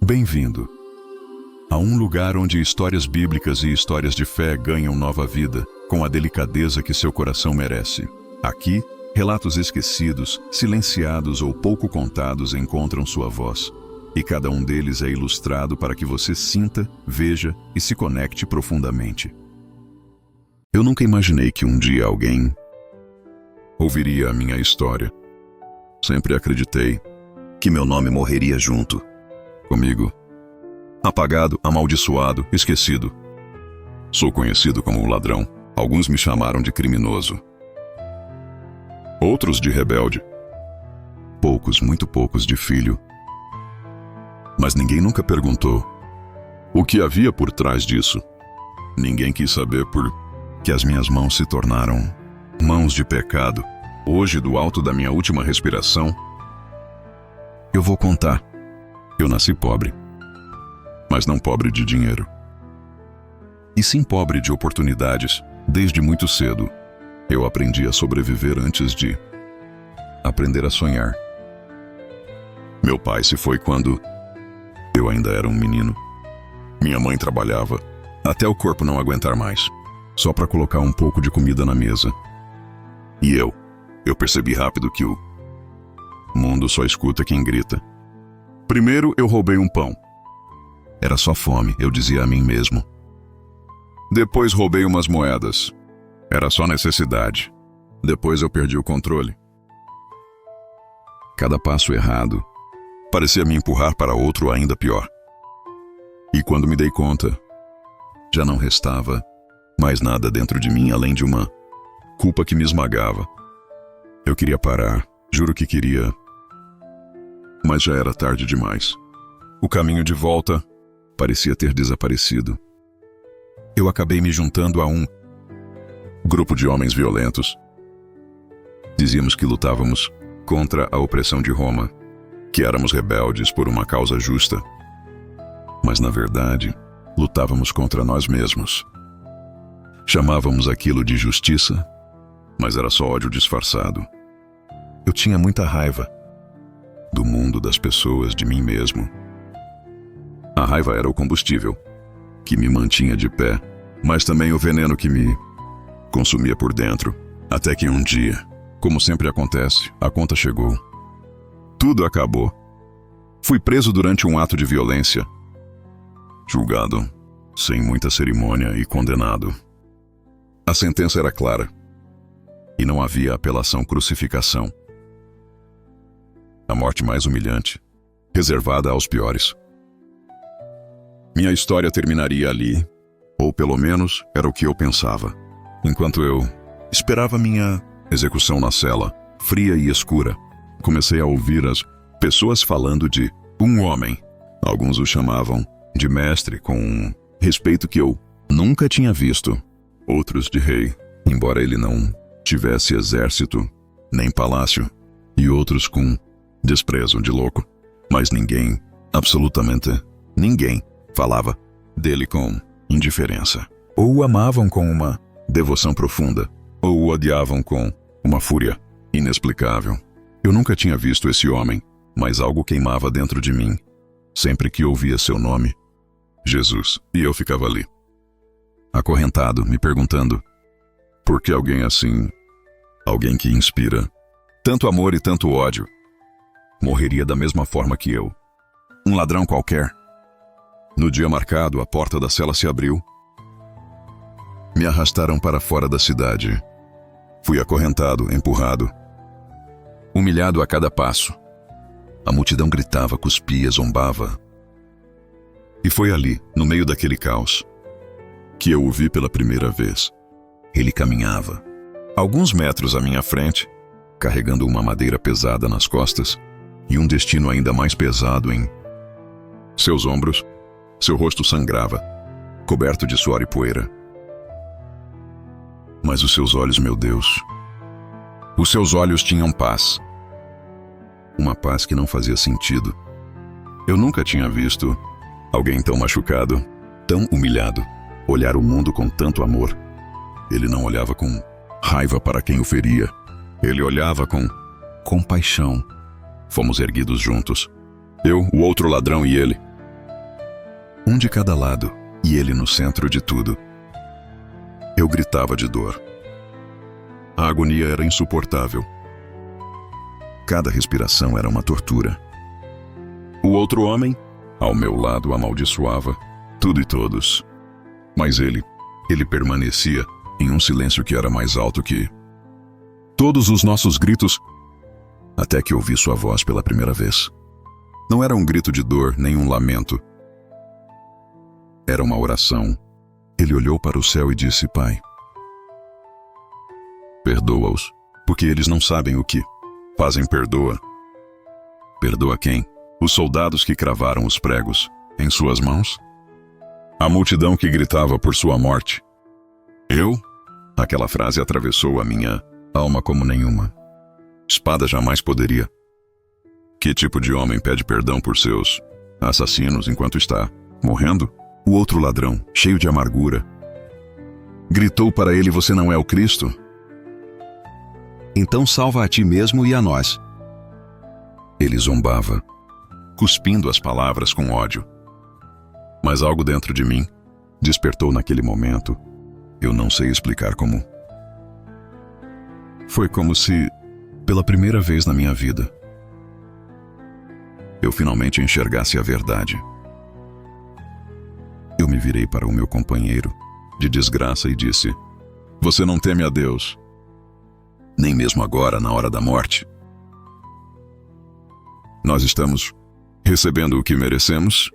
Bem-vindo a um lugar onde histórias bíblicas e histórias de fé ganham nova vida, com a delicadeza que seu coração merece. Aqui, relatos esquecidos, silenciados ou pouco contados encontram sua voz, e cada um deles é ilustrado para que você sinta, veja e se conecte profundamente. Eu nunca imaginei que um dia alguém ouviria a minha história. Sempre acreditei que meu nome morreria junto comigo. Apagado, amaldiçoado, esquecido. Sou conhecido como um ladrão. Alguns me chamaram de criminoso. Outros de rebelde. Poucos, muito poucos de filho. Mas ninguém nunca perguntou o que havia por trás disso. Ninguém quis saber por que as minhas mãos se tornaram mãos de pecado. Hoje, do alto da minha última respiração, eu vou contar. Eu nasci pobre. Mas não pobre de dinheiro. E sim pobre de oportunidades. Desde muito cedo, eu aprendi a sobreviver antes de aprender a sonhar. Meu pai se foi quando eu ainda era um menino. Minha mãe trabalhava até o corpo não aguentar mais, só para colocar um pouco de comida na mesa. E eu percebi rápido que o mundo só escuta quem grita. Primeiro eu roubei um pão. Era só fome, eu dizia a mim mesmo. Depois roubei umas moedas. Era só necessidade. Depois eu perdi o controle. Cada passo errado parecia me empurrar para outro ainda pior. E quando me dei conta, já não restava mais nada dentro de mim além de uma culpa que me esmagava. Eu queria parar, juro que queria, mas já era tarde demais. O caminho de volta parecia ter desaparecido. Eu acabei me juntando a um grupo de homens violentos. Dizíamos que lutávamos contra a opressão de Roma, que éramos rebeldes por uma causa justa. Mas, na verdade, lutávamos contra nós mesmos. Chamávamos aquilo de justiça, mas era só ódio disfarçado. Eu tinha muita raiva do mundo, das pessoas, de mim mesmo. A raiva era o combustível que me mantinha de pé, mas também o veneno que me consumia por dentro. Até que um dia, como sempre acontece, a conta chegou. Tudo acabou. Fui preso durante um ato de violência, julgado sem muita cerimônia e condenado. A sentença era clara e não havia apelação, crucificação. A morte mais humilhante, reservada aos piores. Minha história terminaria ali, ou pelo menos era o que eu pensava, enquanto eu esperava minha execução na cela, fria e escura. Comecei a ouvir as pessoas falando de um homem. Alguns o chamavam de mestre, com um respeito que eu nunca tinha visto. Outros de rei, embora ele não tivesse exército nem palácio. E outros com desprezo de louco. Mas ninguém, absolutamente ninguém, falava dele com indiferença. Ou o amavam com uma devoção profunda, ou o odiavam com uma fúria inexplicável. Eu nunca tinha visto esse homem, mas algo queimava dentro de mim, sempre que ouvia seu nome, Jesus, e eu ficava ali, acorrentado, me perguntando, por que alguém assim, alguém que inspira tanto amor e tanto ódio, morreria da mesma forma que eu? Um ladrão qualquer? No dia marcado, a porta da cela se abriu. Me arrastaram para fora da cidade. Fui acorrentado, empurrado, humilhado a cada passo. A multidão gritava, cuspia, zombava. E foi ali, no meio daquele caos, que eu o vi pela primeira vez. Ele caminhava, alguns metros à minha frente, carregando uma madeira pesada nas costas e um destino ainda mais pesado em seus ombros. Seu rosto sangrava, coberto de suor e poeira. Mas os seus olhos, meu Deus, os seus olhos tinham paz. Uma paz que não fazia sentido. Eu nunca tinha visto alguém tão machucado, tão humilhado, olhar o mundo com tanto amor. Ele não olhava com raiva para quem o feria. Ele olhava com compaixão. Fomos erguidos juntos. Eu, o outro ladrão e ele. um de cada lado, e ele no centro de tudo. Eu gritava de dor. A agonia era insuportável. Cada respiração era uma tortura. O outro homem, ao meu lado, amaldiçoava tudo e todos. Mas ele permanecia em um silêncio que era mais alto que todos os nossos gritos, até que ouvi sua voz pela primeira vez. Não era um grito de dor, nem um lamento. Era uma oração. Ele olhou para o céu e disse: Pai, perdoa-os, porque eles não sabem o que fazem. Perdoa. Perdoa quem? Os soldados que cravaram os pregos em suas mãos? A multidão que gritava por sua morte? Eu? Aquela frase atravessou a minha alma como nenhuma espada jamais poderia. Que tipo de homem pede perdão por seus assassinos enquanto está morrendo? O outro ladrão, cheio de amargura, gritou para ele: Você não é o Cristo? Então salva a ti mesmo e a nós. Ele zombava, cuspindo as palavras com ódio. Mas algo dentro de mim despertou naquele momento. Eu não sei explicar como. Foi como se, pela primeira vez na minha vida, eu finalmente enxergasse a verdade. Eu me virei para o meu companheiro de desgraça e disse: Você não teme a Deus, nem mesmo agora, na hora da morte? Nós estamos recebendo o que merecemos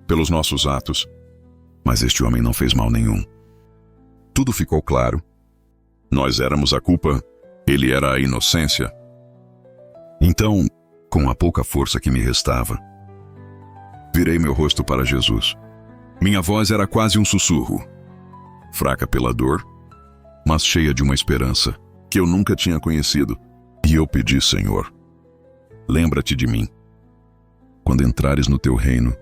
pelos nossos atos, mas este homem não fez mal nenhum. Tudo ficou claro. Nós éramos a culpa, ele era a inocência. Então, com a pouca força que me restava, virei meu rosto para Jesus. Minha voz era quase um sussurro, fraca pela dor, mas cheia de uma esperança que eu nunca tinha conhecido. E eu pedi: Senhor, lembra-te de mim quando entrares no teu reino.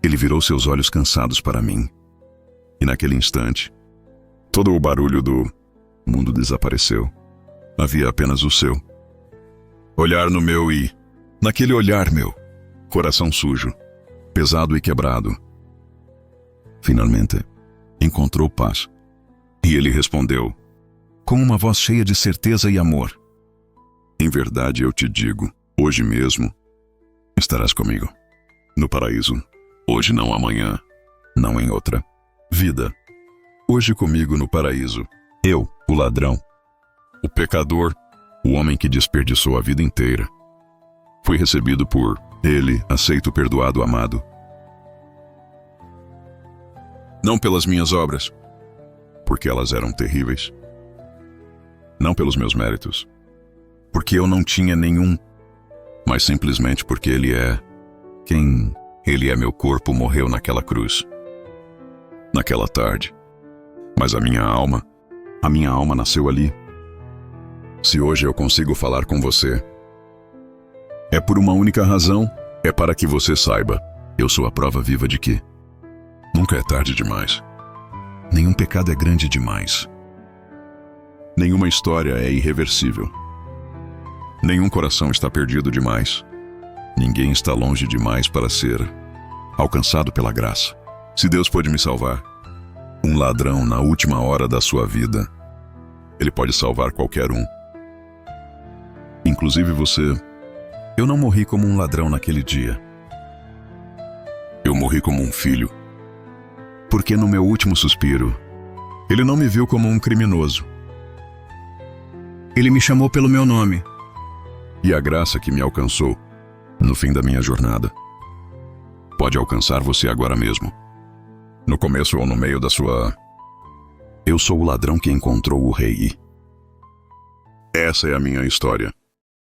Ele virou seus olhos cansados para mim, e naquele instante, todo o barulho do mundo desapareceu. Havia apenas o seu olhar no meu, e naquele olhar meu coração sujo, pesado e quebrado, finalmente encontrou paz. E ele respondeu, com uma voz cheia de certeza e amor: Em verdade eu te digo, hoje mesmo estarás comigo no paraíso. Hoje não, amanhã, não em outra vida. Hoje comigo no paraíso. Eu, o ladrão, o pecador, o homem que desperdiçou a vida inteira, fui recebido por ele, aceito, perdoado, amado. Não pelas minhas obras, porque elas eram terríveis. Não pelos meus méritos, porque eu não tinha nenhum, mas simplesmente porque ele é quem ele é. Meu corpo morreu naquela cruz, naquela tarde, mas a minha alma nasceu ali. Se hoje eu consigo falar com você, é por uma única razão, é para que você saiba, eu sou a prova viva de que nunca é tarde demais. Nenhum pecado é grande demais. Nenhuma história é irreversível. Nenhum coração está perdido demais. Ninguém está longe demais para ser alcançado pela graça. Se Deus pôde me salvar, um ladrão na última hora da sua vida, Ele pode salvar qualquer um. Inclusive você. Eu não morri como um ladrão naquele dia. Eu morri como um filho. Porque no meu último suspiro, Ele não me viu como um criminoso. Ele me chamou pelo meu nome. E a graça que me alcançou no fim da minha jornada pode alcançar você agora mesmo. No começo ou no meio da sua... Eu sou o ladrão que encontrou o rei. Essa é a minha história.